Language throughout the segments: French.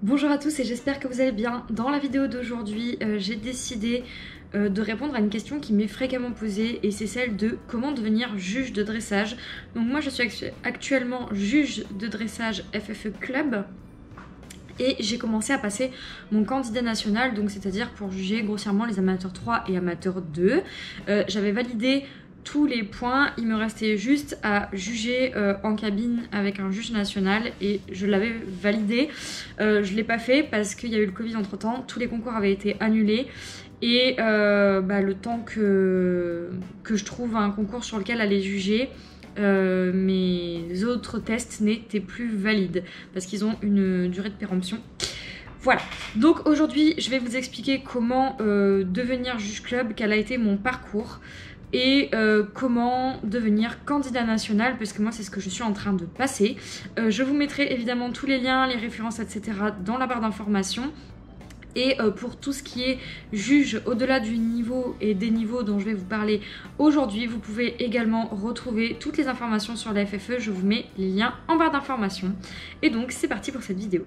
Bonjour à tous et j'espère que vous allez bien. Dans la vidéo d'aujourd'hui, j'ai décidé de répondre à une question qui m'est fréquemment posée et c'est celle de comment devenir juge de dressage. Donc moi je suis actuellement juge de dressage FFE Club et j'ai commencé à passer mon candidat national, donc c'est-à-dire pour juger grossièrement les amateurs 3 et amateurs 2. J'avais validé tous les points, il me restait juste à juger en cabine avec un juge national et je l'avais validé. Je ne l'ai pas fait parce qu'il y a eu le Covid entre temps, tous les concours avaient été annulés et le temps que je trouve un concours sur lequel aller juger, mes autres tests n'étaient plus valides parce qu'ils ont une durée de péremption. Voilà, donc aujourd'hui je vais vous expliquer comment devenir juge club, quel a été mon parcours et comment devenir candidat national, parce que moi c'est ce que je suis en train de passer. Je vous mettrai évidemment tous les liens, les références, etc. dans la barre d'informations. Et pour tout ce qui est juge au-delà du niveau et des niveaux dont je vais vous parler aujourd'hui, vous pouvez également retrouver toutes les informations sur la FFE. Je vous mets les liens en barre d'informations. Et donc c'est parti pour cette vidéo.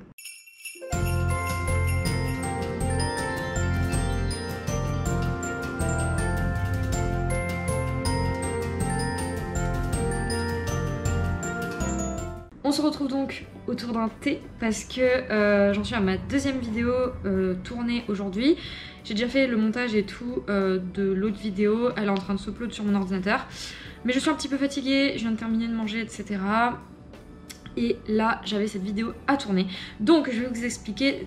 On se retrouve donc autour d'un thé parce que j'en suis à ma deuxième vidéo tournée aujourd'hui. J'ai déjà fait le montage et tout de l'autre vidéo, elle est en train de s'upload sur mon ordinateur. Mais je suis un petit peu fatiguée, je viens de terminer de manger, etc. Et là j'avais cette vidéo à tourner, donc je vais vous expliquer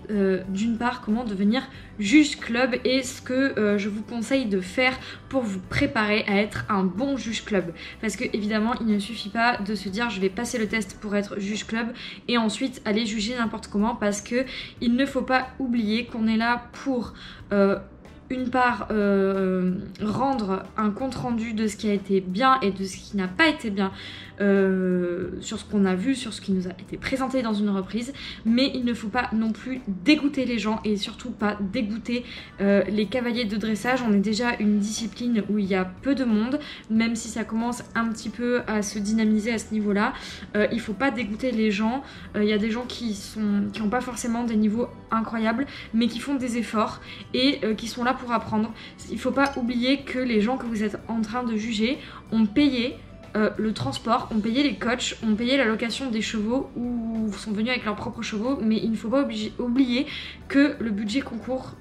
d'une part comment devenir juge club et ce que je vous conseille de faire pour vous préparer à être un bon juge club, parce que évidemment il ne suffit pas de se dire je vais passer le test pour être juge club et ensuite aller juger n'importe comment, parce que il ne faut pas oublier qu'on est là pour une part rendre un compte rendu de ce qui a été bien et de ce qui n'a pas été bien sur ce qu'on a vu, sur ce qui nous a été présenté dans une reprise, mais il ne faut pas non plus dégoûter les gens et surtout pas dégoûter les cavaliers de dressage. On est déjà une discipline où il y a peu de monde, même si ça commence un petit peu à se dynamiser à ce niveau-là. Il faut pas dégoûter les gens. Il y a des gens qui n'ont pas forcément des niveaux incroyables, mais qui font des efforts et qui sont là pour apprendre. Il faut pas oublier que les gens que vous êtes en train de juger ont payé le transport, ont payé les coachs, ont payé la location des chevaux ou sont venus avec leurs propres chevaux, mais il ne faut pas oublier que le budget concours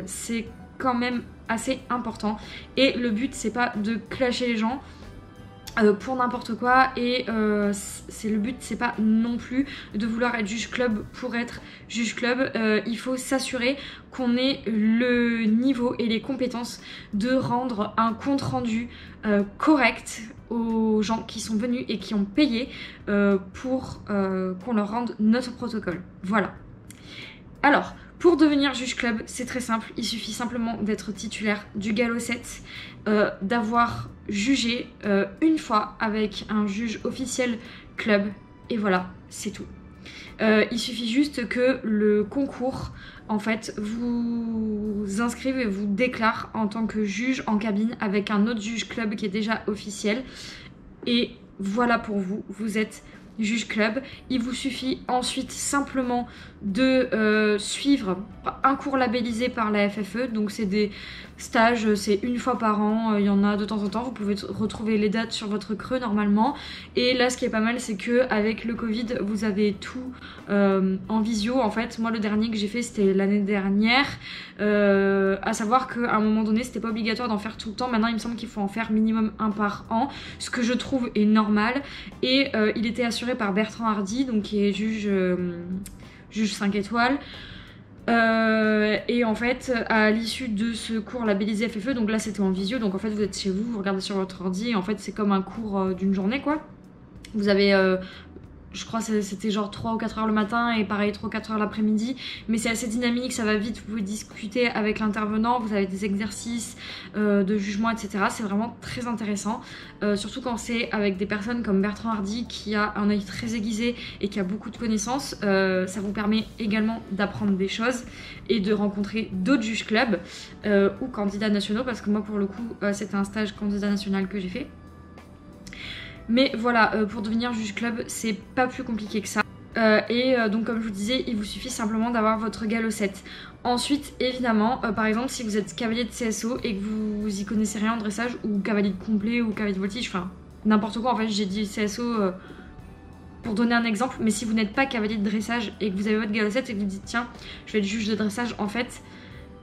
c'est quand même assez important et le but c'est pas de clasher les gens pour n'importe quoi et le but c'est pas non plus de vouloir être juge club pour être juge club. Il faut s'assurer qu'on ait le niveau et les compétences de rendre un compte rendu correct aux gens qui sont venus et qui ont payé pour qu'on leur rende notre protocole. Voilà. Alors, pour devenir juge club, c'est très simple, il suffit simplement d'être titulaire du galop 7, d'avoir jugé une fois avec un juge officiel club, et voilà, c'est tout. Il suffit juste que le concours, en fait, vous inscrive et vous déclare en tant que juge en cabine avec un autre juge club qui est déjà officiel, et voilà pour vous, vous êtes juge club. Il vous suffit ensuite simplement de suivre un cours labellisé par la FFE, donc c'est des stages, c'est une fois par an, il y en a de temps en temps, vous pouvez retrouver les dates sur votre creux normalement. Et là ce qui est pas mal c'est que avec le Covid vous avez tout en visio. En fait moi le dernier que j'ai fait c'était l'année dernière, à savoir qu'à un moment donné c'était pas obligatoire d'en faire tout le temps, maintenant il me semble qu'il faut en faire minimum un par an, ce que je trouve est normal. Et il était assuré par Bertrand Hardy, donc qui est juge 5 étoiles. Et en fait à l'issue de ce cours labellisé FFE, donc là c'était en visio, donc en fait vous êtes chez vous, vous regardez sur votre ordi et en fait c'est comme un cours d'une journée quoi. Vous avez je crois que c'était genre 3 ou 4 heures le matin et pareil 3 ou 4 heures l'après-midi, mais c'est assez dynamique, ça va vite, vous pouvez discuter avec l'intervenant, vous avez des exercices de jugement, etc. C'est vraiment très intéressant, surtout quand c'est avec des personnes comme Bertrand Hardy qui a un œil très aiguisé et qui a beaucoup de connaissances. Ça vous permet également d'apprendre des choses et de rencontrer d'autres juges club ou candidats nationaux, parce que moi pour le coup c'était un stage candidat national que j'ai fait. Mais voilà, pour devenir juge club, c'est pas plus compliqué que ça. Donc comme je vous disais, il vous suffit simplement d'avoir votre galop 7. Ensuite, évidemment, par exemple, si vous êtes cavalier de CSO et que vous y connaissez rien en dressage, ou cavalier de complet, ou cavalier de voltige, enfin n'importe quoi, en fait j'ai dit CSO pour donner un exemple, mais si vous n'êtes pas cavalier de dressage et que vous avez votre galop 7 et que vous dites tiens, je vais être juge de dressage, en fait,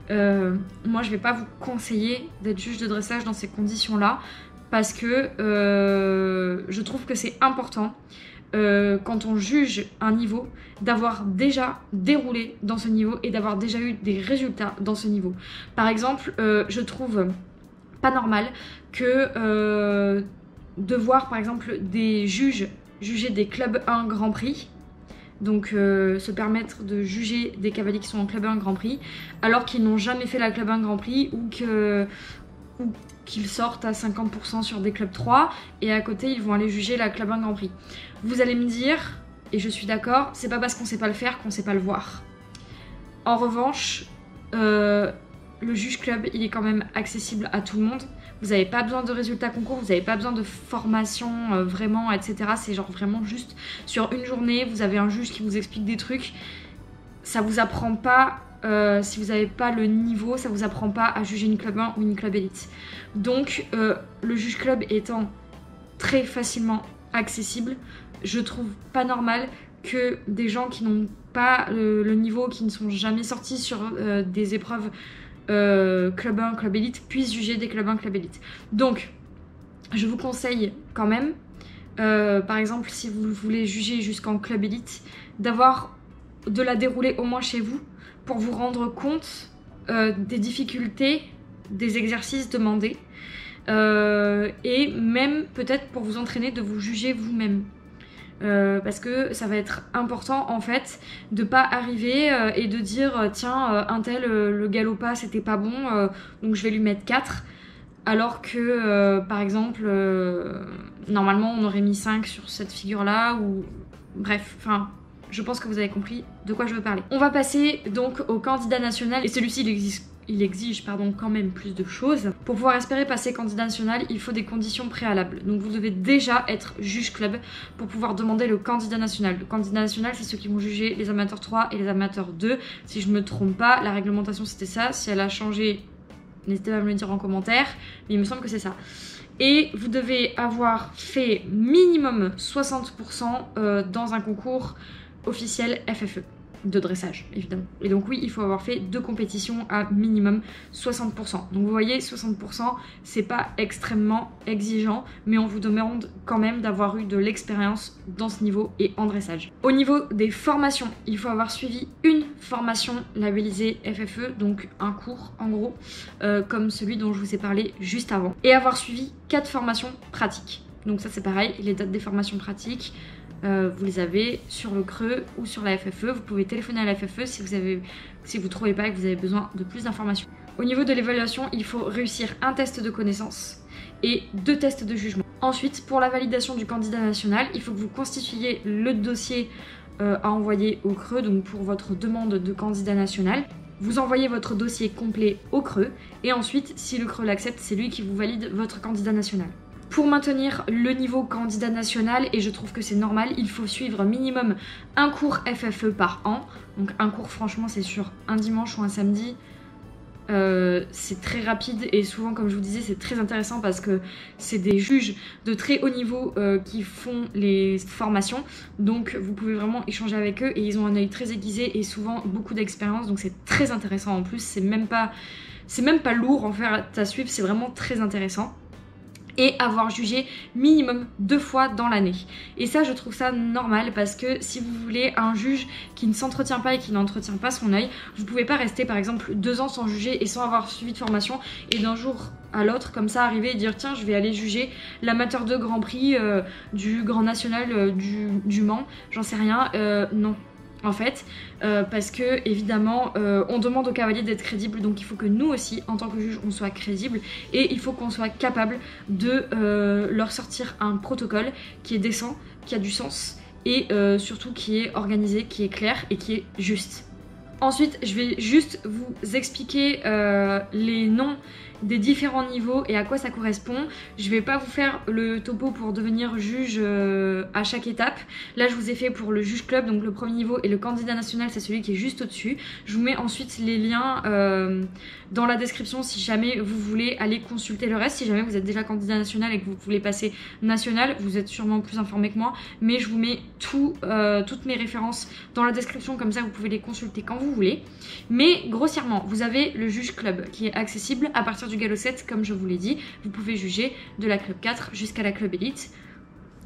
moi je vais pas vous conseiller d'être juge de dressage dans ces conditions-là, parce que je trouve que c'est important quand on juge un niveau, d'avoir déjà déroulé dans ce niveau et d'avoir déjà eu des résultats dans ce niveau. Par exemple, je trouve pas normal que de voir par exemple des juges juger des clubs 1 Grand Prix, donc se permettre de juger des cavaliers qui sont en club 1 Grand Prix alors qu'ils n'ont jamais fait la club 1 Grand Prix, ou qu'ils sortent à 50% sur des clubs 3 et à côté ils vont aller juger la club 1 Grand Prix. Vous allez me dire, et je suis d'accord, c'est pas parce qu'on sait pas le faire qu'on sait pas le voir. En revanche, le juge club il est quand même accessible à tout le monde. Vous n'avez pas besoin de résultats concours, vous n'avez pas besoin de formation vraiment, etc. C'est genre vraiment juste sur une journée, vous avez un juge qui vous explique des trucs. Ça vous apprend pas, si vous n'avez pas le niveau, ça vous apprend pas à juger une club 1 ou une club élite. Donc le juge club étant très facilement accessible, je trouve pas normal que des gens qui n'ont pas le niveau, qui ne sont jamais sortis sur des épreuves club 1, club élite, puissent juger des club 1, club élite. Donc je vous conseille quand même, par exemple si vous voulez juger jusqu'en club élite, de la dérouler au moins chez vous pour vous rendre compte des difficultés des exercices demandés, et même peut-être pour vous entraîner de vous juger vous-même. Parce que ça va être important en fait de pas arriver et de dire tiens un tel le galop-pas c'était pas bon, donc je vais lui mettre 4, alors que par exemple normalement on aurait mis 5 sur cette figure là, ou bref, enfin je pense que vous avez compris de quoi je veux parler. On va passer donc au candidat national, et celui-ci il exige quand même plus de choses. Pour pouvoir espérer passer candidat national, il faut des conditions préalables. Donc vous devez déjà être juge club pour pouvoir demander le candidat national. Le candidat national, c'est ceux qui vont juger les amateurs 3 et les amateurs 2. Si je me trompe pas, la réglementation c'était ça. Si elle a changé, n'hésitez pas à me le dire en commentaire, mais il me semble que c'est ça. Et vous devez avoir fait minimum 60% dans un concours officiel FFE. De dressage évidemment, et donc oui il faut avoir fait 2 compétitions à minimum 60%. Donc vous voyez 60% c'est pas extrêmement exigeant, mais on vous demande quand même d'avoir eu de l'expérience dans ce niveau et en dressage. Au niveau des formations, il faut avoir suivi une formation labellisée FFE, donc un cours en gros comme celui dont je vous ai parlé juste avant, et avoir suivi 4 formations pratiques. Donc ça c'est pareil, les dates des formations pratiques vous les avez sur le creux ou sur la FFE. Vous pouvez téléphoner à la FFE si vous trouvez pas et que vous avez besoin de plus d'informations. Au niveau de l'évaluation, il faut réussir un test de connaissance et 2 tests de jugement. Ensuite, pour la validation du candidat national, il faut que vous constituiez le dossier à envoyer au creux, donc pour votre demande de candidat national. Vous envoyez votre dossier complet au creux et ensuite, si le creux l'accepte, c'est lui qui vous valide votre candidat national. Pour maintenir le niveau candidat national, et je trouve que c'est normal, il faut suivre minimum un cours FFE par an. Donc un cours franchement c'est sur un dimanche ou un samedi. C'est très rapide et souvent comme je vous disais c'est très intéressant parce que c'est des juges de très haut niveau qui font les formations, donc vous pouvez vraiment échanger avec eux et ils ont un œil très aiguisé et souvent beaucoup d'expérience, donc c'est très intéressant en plus, c'est même pas lourd en fait à suivre, c'est vraiment très intéressant. Et avoir jugé minimum 2 fois dans l'année. Et ça je trouve ça normal parce que si vous voulez un juge qui ne s'entretient pas et qui n'entretient pas son œil, vous pouvez pas rester par exemple 2 ans sans juger et sans avoir suivi de formation et d'un jour à l'autre comme ça arriver et dire tiens je vais aller juger l'amateur 2 Grand Prix du Grand National du Mans, j'en sais rien, non. En fait, parce que évidemment on demande aux cavaliers d'être crédibles, donc il faut que nous aussi en tant que juge on soit crédibles et il faut qu'on soit capable de leur sortir un protocole qui est décent, qui a du sens et surtout qui est organisé, qui est clair et qui est juste. Ensuite, je vais juste vous expliquer les noms des différents niveaux et à quoi ça correspond. Je vais pas vous faire le topo pour devenir juge à chaque étape. Là, je vous ai fait pour le juge club, donc le premier niveau, et le candidat national, c'est celui qui est juste au-dessus. Je vous mets ensuite les liens dans la description si jamais vous voulez aller consulter le reste. Si jamais vous êtes déjà candidat national et que vous voulez passer national, vous êtes sûrement plus informé que moi, mais je vous mets toutes mes références dans la description, comme ça vous pouvez les consulter quand vous voulez. Mais grossièrement, vous avez le juge club qui est accessible à partir du galop 7, comme je vous l'ai dit. Vous pouvez juger de la club 4 jusqu'à la club élite.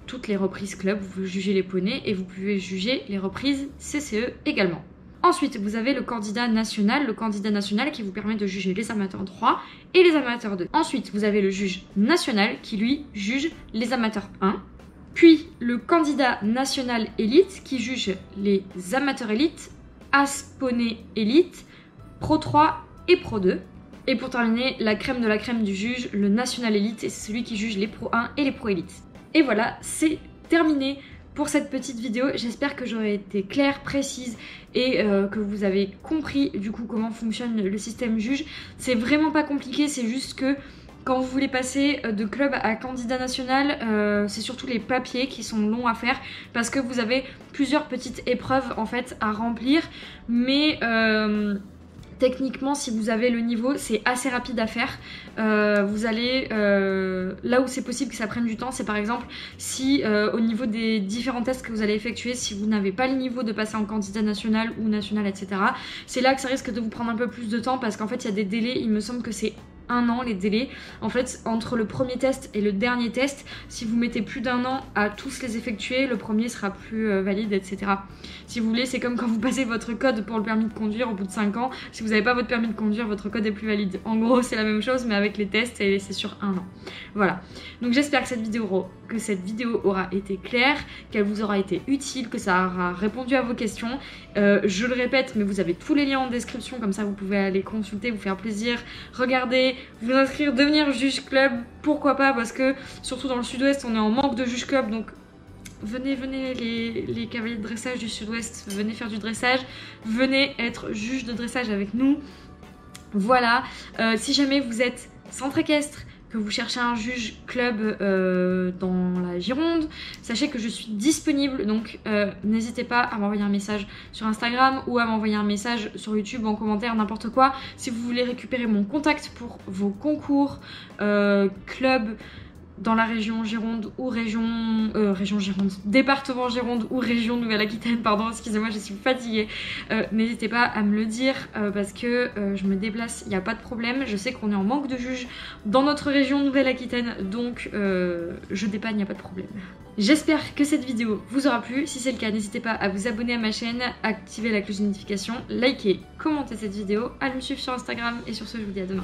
Toutes les reprises club, vous pouvez juger les poneys et vous pouvez juger les reprises CCE également. Ensuite, vous avez le candidat national qui vous permet de juger les amateurs 3 et les amateurs 2. Ensuite, vous avez le juge national qui lui juge les amateurs 1. Puis le candidat national élite qui juge les amateurs élites, As poney élite, Pro 3 et Pro 2. Et pour terminer, la crème de la crème du juge, le national élite, et c'est celui qui juge les Pro 1 et les Pro élite. Et voilà, c'est terminé pour cette petite vidéo. J'espère que j'aurai été claire, précise et que vous avez compris du coup comment fonctionne le système juge. C'est vraiment pas compliqué, c'est juste que quand vous voulez passer de club à candidat national, c'est surtout les papiers qui sont longs à faire parce que vous avez plusieurs petites épreuves en fait à remplir, mais techniquement, si vous avez le niveau, c'est assez rapide à faire. Vous allez là où c'est possible que ça prenne du temps, c'est par exemple si au niveau des différents tests que vous allez effectuer, si vous n'avez pas le niveau de passer en candidat national ou national, etc. C'est là que ça risque de vous prendre un peu plus de temps parce qu'en fait il y a des délais, il me semble que c'est 1 an les délais. En fait, entre le premier test et le dernier test, si vous mettez plus d'1 an à tous les effectuer, le premier sera plus valide, etc. Si vous voulez, c'est comme quand vous passez votre code pour le permis de conduire au bout de 5 ans. Si vous n'avez pas votre permis de conduire, votre code est plus valide. En gros, c'est la même chose, mais avec les tests, et c'est sur 1 an. Voilà. Donc j'espère que cette vidéo aura été claire, qu'elle vous aura été utile, que ça aura répondu à vos questions. Je le répète, mais vous avez tous les liens en description, comme ça vous pouvez aller consulter, vous faire plaisir, regarder, vous inscrire, devenir juge club, pourquoi pas, parce que surtout dans le sud-ouest on est en manque de juge club, donc venez les cavaliers de dressage du sud-ouest, venez faire du dressage, venez être juge de dressage avec nous. Voilà, si jamais vous êtes centre équestre, que vous cherchez un juge club dans la Gironde, sachez que je suis disponible, donc n'hésitez pas à m'envoyer un message sur Instagram ou à m'envoyer un message sur YouTube en commentaire, n'importe quoi. Si vous voulez récupérer mon contact pour vos concours, club dans la région Gironde ou département Gironde ou région Nouvelle-Aquitaine, pardon, excusez-moi, je suis fatiguée. N'hésitez pas à me le dire parce que je me déplace, il n'y a pas de problème. Je sais qu'on est en manque de juges dans notre région Nouvelle-Aquitaine, donc je dépanne, il n'y a pas de problème. J'espère que cette vidéo vous aura plu. Si c'est le cas, n'hésitez pas à vous abonner à ma chaîne, activer la cloche de notification, liker, commenter cette vidéo, à me suivre sur Instagram et sur ce, je vous dis à demain.